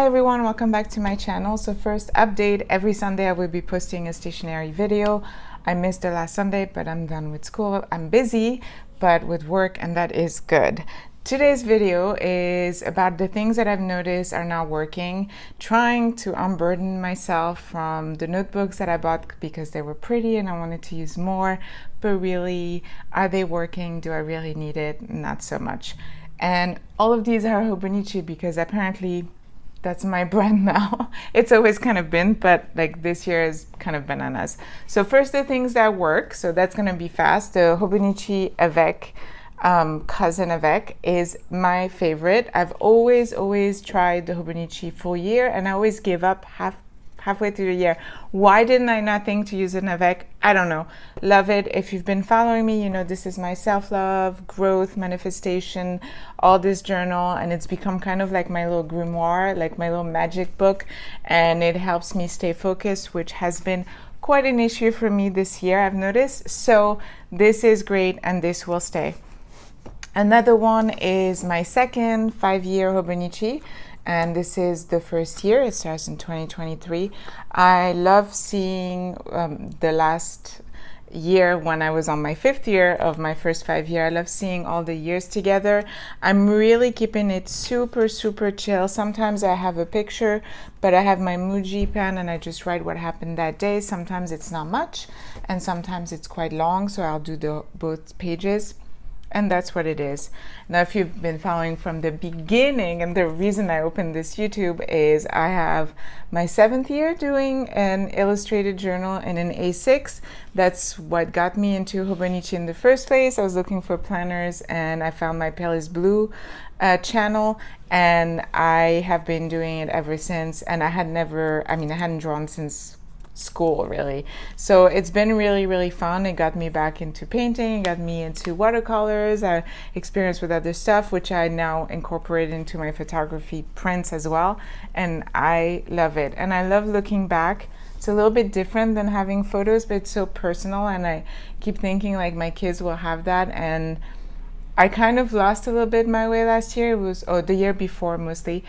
everyone, welcome back to my channel. So first update, every Sunday I will be posting a stationery video. I missed the last Sunday, but I'm done with school. I'm busy, but with work, and that is good. Today's video is about the things that I've noticed are not working, trying to unburden myself from the notebooks that I bought because they were pretty and I wanted to use more, but really, are they working? Do I really need it? Not so much. And all of these are Hobonichi because apparently that's my brand now. It's always kind of been, but like this year is kind of bananas. So first, the things that work, so that's gonna be fast. The Hobonichi Avec, Cousin Avec is my favorite. I've always tried the Hobonichi full year and I always give up halfway through the year. Why didn't I not think to use an Avec? I don't know. Love it. If you've been following me, you know this is my self-love, growth, manifestation, all this journal, and it's become kind of like my little grimoire, like my little magic book, and it helps me stay focused, which has been quite an issue for me this year, I've noticed. So this is great and this will stay. Another one is my second 5-year Hobonichi, and this is the first year. It starts in 2023. I love seeing the last year when I was on my 5th year of my first 5 year. I love seeing all the years together. I'm really keeping it super chill. Sometimes I have a picture, but I have my Muji pen and I just write what happened that day. Sometimes it's not much and sometimes it's quite long, so I'll do both pages. And that's what it is. Now, if you've been following from the beginning, and the reason I opened this YouTube is I have my 7th year doing an illustrated journal in an A6. That's what got me into Hobonichi in the first place. I was looking for planners and I found my Pale is Blue channel, and I have been doing it ever since. And I hadn't drawn since school, really. So it's been really fun. It got me back into painting, it got me into watercolors. I experienced with other stuff, which I now incorporate into my photography prints as well, and I love it. And I love looking back. It's a little bit different than having photos, but it's so personal, and I keep thinking like my kids will have that. And I kind of lost a little bit my way last year. It was, the year before mostly.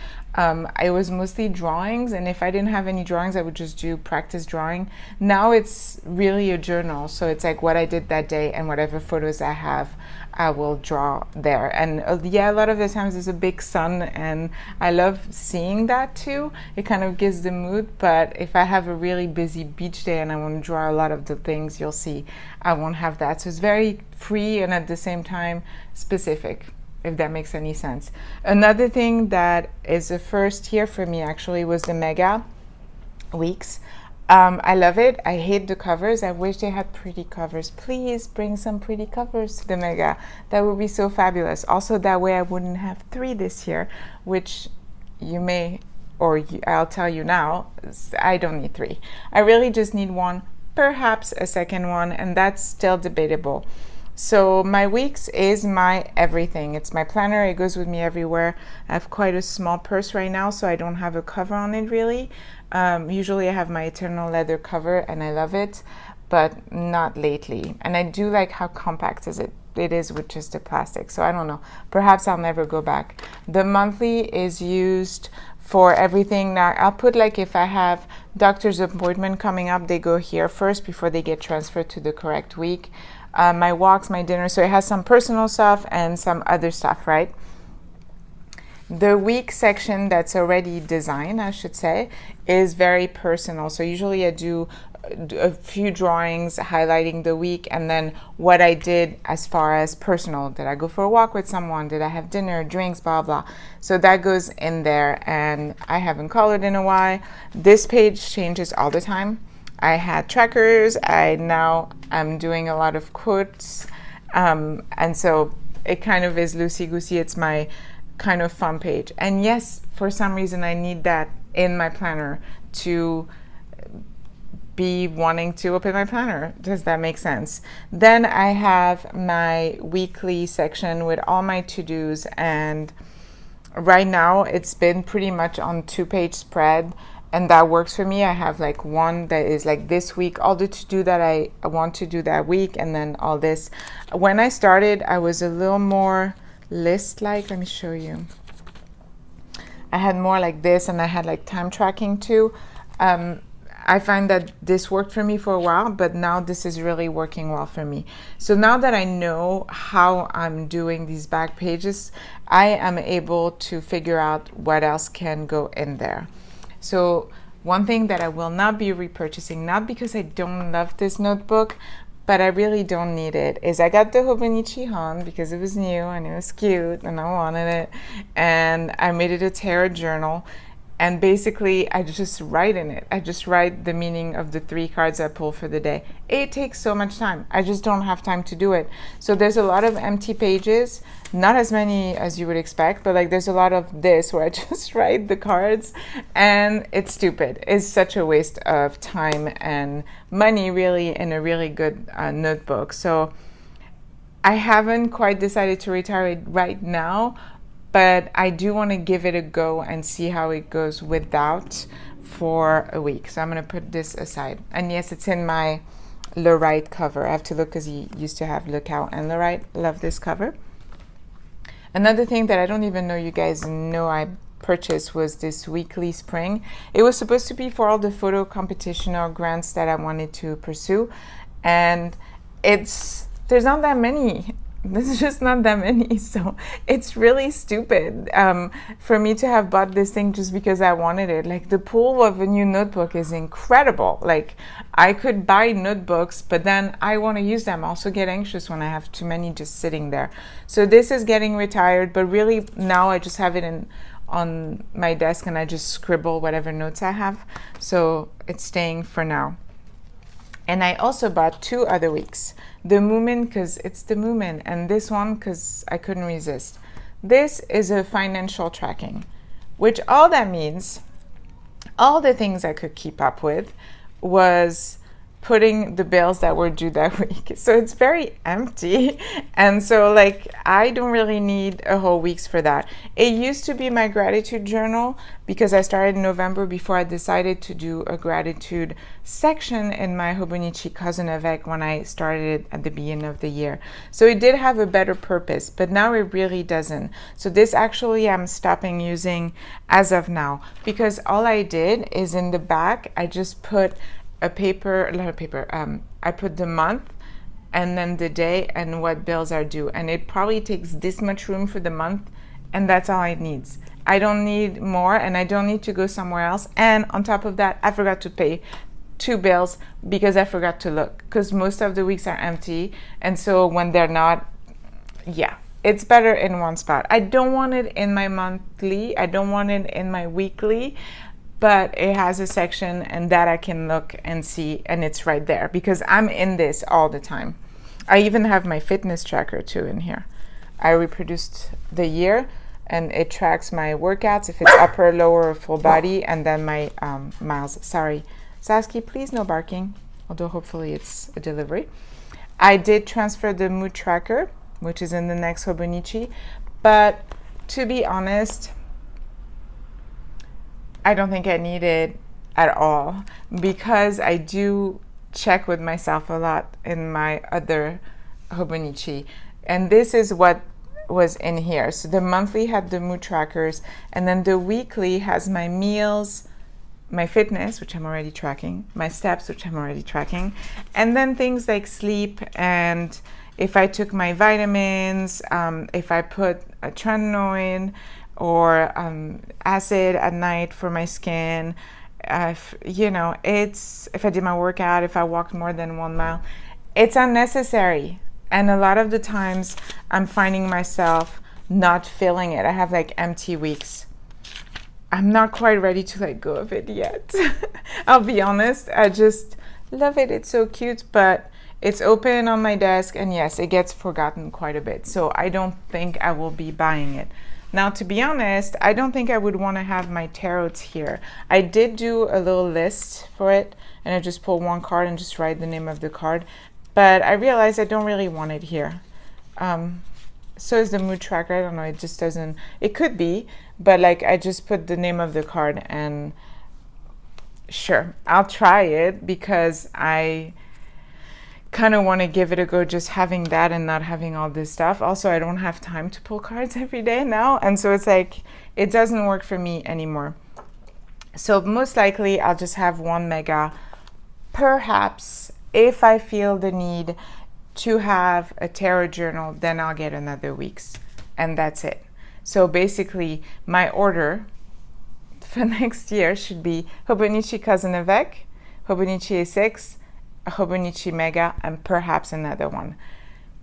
It was mostly drawings, and if I didn't have any drawings, I would just do practice drawing. Now it's really a journal, so it's like what I did that day and whatever photos I have, I will draw there. And yeah, a lot of the times there's a big sun, and I love seeing that too. It kind of gives the mood, but if I have a really busy beach day and I want to draw a lot of the things, you'll see I won't have that. So it's very free and at the same time specific, if that makes any sense. Another thing that is a first here for me actually was the Mega Weeks. I love it. I hate the covers. I wish they had pretty covers. Please bring some pretty covers to the Mega. That would be so fabulous. Also, that way I wouldn't have 3 this year, which you may, or I'll tell you now, I don't need 3. I really just need 1, perhaps a second one, and that's still debatable. So my weeks is my everything. It's my planner. It goes with me everywhere. I have quite a small purse right now, so I don't have a cover on it really. Usually I have my Eternal leather cover and I love it, but not lately. And I do like how compact it is with just the plastic. So I don't know. Perhaps I'll never go back. The monthly is used for everything. Now I'll put, like, if I have doctor's appointment coming up, they go here first before they get transferred to the correct week. My walks, my dinner, so it has some personal stuff and some other stuff, right? The week section that's already designed, I should say, is very personal. So usually I do a few drawings highlighting the week and then what I did as far as personal. Did I go for a walk with someone? Did I have dinner, drinks, blah, blah. So that goes in there, and I haven't colored in a while. This page changes all the time. I had trackers. I'm doing a lot of quotes. And so it kind of is loosey-goosey. It's my kind of fun page. And yes, for some reason, I need that in my planner to be wanting to open my planner. Does that make sense? Then I have my weekly section with all my to-dos. And right now, it's been pretty much on 2-page spread. And that works for me. I have like one that is like this week, all the to-do that I want to do that week, and then all this. When I started, I was a little more list-like. Let me show you. I had more like this, and I had like time tracking too. I find that this worked for me for a while, but now this is really working well for me. So now that I know how I'm doing these back pages, I am able to figure out what else can go in there. So one thing that I will not be repurchasing, not because I don't love this notebook, but I really don't need it, is I got the Hobonichi Han because it was new and it was cute and I wanted it. And I made it a tarot journal. And basically, I just write in it. I just write the meaning of the 3 cards I pull for the day. It takes so much time. I just don't have time to do it. So there's a lot of empty pages, not as many as you would expect, but like there's a lot of this where I just write the cards, and it's stupid. It's such a waste of time and money, really, in a really good notebook. So I haven't quite decided to retire it right now, but I do want to give it a go and see how it goes without for a week. So I'm going to put this aside. And yes, it's in my Lorite cover. I have to look because he used to have Lookout and Lorite. Love this cover. Another thing that I don't even know you guys know I purchased was this weekly spring. It was supposed to be for all the photo competition or grants that I wanted to pursue. And there's not that many. There's just not that many, so it's really stupid for me to have bought this thing just because I wanted it. Like, the pool of a new notebook is incredible. Like, I could buy notebooks, but then I want to use them. I also get anxious when I have too many just sitting there. So this is getting retired, but really now I just have it on my desk and I just scribble whatever notes I have. So it's staying for now. And I also bought 2 other weeks. The Moomin, because it's the Moomin, and this one because I couldn't resist. This is a financial tracking, which all that means, all the things I could keep up with was putting the bills that were due that week. So it's very empty. And so like, I don't really need a whole week's for that. It used to be my gratitude journal because I started in November before I decided to do a gratitude section in my Hobonichi Cousin Avec when I started at the beginning of the year. So it did have a better purpose, but now it really doesn't. So this actually I'm stopping using as of now, because all I did is in the back, I just put I put the month and then the day and what bills are due. And it probably takes this much room for the month, and that's all it needs. I don't need more, and I don't need to go somewhere else. And on top of that, I forgot to pay 2 bills because I forgot to look, because most of the weeks are empty. And so when they're not, it's better in one spot. I don't want it in my monthly. I don't want it in my weekly. But it has a section and that I can look and see, and it's right there because I'm in this all the time. I even have my fitness tracker too in here. I reproduced the year and it tracks my workouts, if it's upper, lower, or full body, and then my miles. Sorry, Sasky, please no barking, although hopefully it's a delivery. I did transfer the mood tracker, which is in the next Hobonichi, but to be honest, I don't think I need it at all because I do check with myself a lot in my other Hobonichi. And this is what was in here. So the monthly had the mood trackers, and then the weekly has my meals, my fitness, which I'm already tracking, my steps, which I'm already tracking, and then things like sleep, and if I took my vitamins, if I put a tretinoin, or acid at night for my skin, if I did my workout, if I walked more than 1 mile. It's unnecessary. And a lot of the times I'm finding myself not feeling it. I have like empty weeks. I'm not quite ready to let go of it yet. I'll be honest, I just love it. It's so cute, but it's open on my desk, and yes, it gets forgotten quite a bit. So I don't think I will be buying it. Now, to be honest, I don't think I would want to have my tarots here. I did do a little list for it, and I just pull 1 card and just write the name of the card. But I realized I don't really want it here. So is the mood tracker. I don't know. It just doesn't. It could be, but like I just put the name of the card, and sure, I'll try it because I kind of want to give it a go, just having that and not having all this stuff. Also, I don't have time to pull cards every day now, and so it's like it doesn't work for me anymore. So most likely I'll just have one mega. Perhaps if I feel the need to have a tarot journal, then I'll get another week's, and that's it. So basically my order for next year should be Hobonichi Cousin Avec, Hobonichi A6, a Hobonichi Mega, and perhaps another one.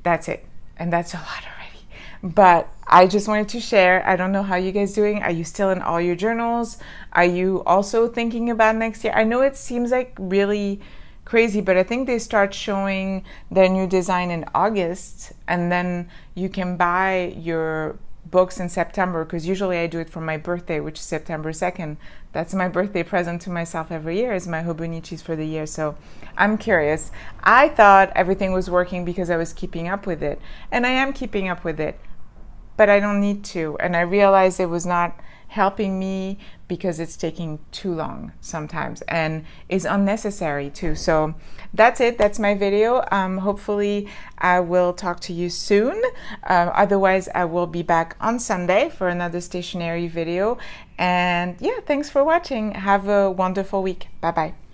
That's it. And that's a lot already. But I just wanted to share. I don't know how you guys doing. Are you still in all your journals? Are you also thinking about next year? I know it seems like really crazy, but I think they start showing their new design in August, and then you can buy your books in September, because usually I do it for my birthday, which is September 2nd. That's my birthday present to myself every year, is my Hobonichis for the year. So I'm curious. I thought everything was working because I was keeping up with it, and I am keeping up with it, but I don't need to. And I realized it was not helping me because it's taking too long sometimes and is unnecessary too. So that's it. That's my video. Hopefully I will talk to you soon. Otherwise I will be back on Sunday for another stationery video. And yeah, thanks for watching. Have a wonderful week. Bye bye.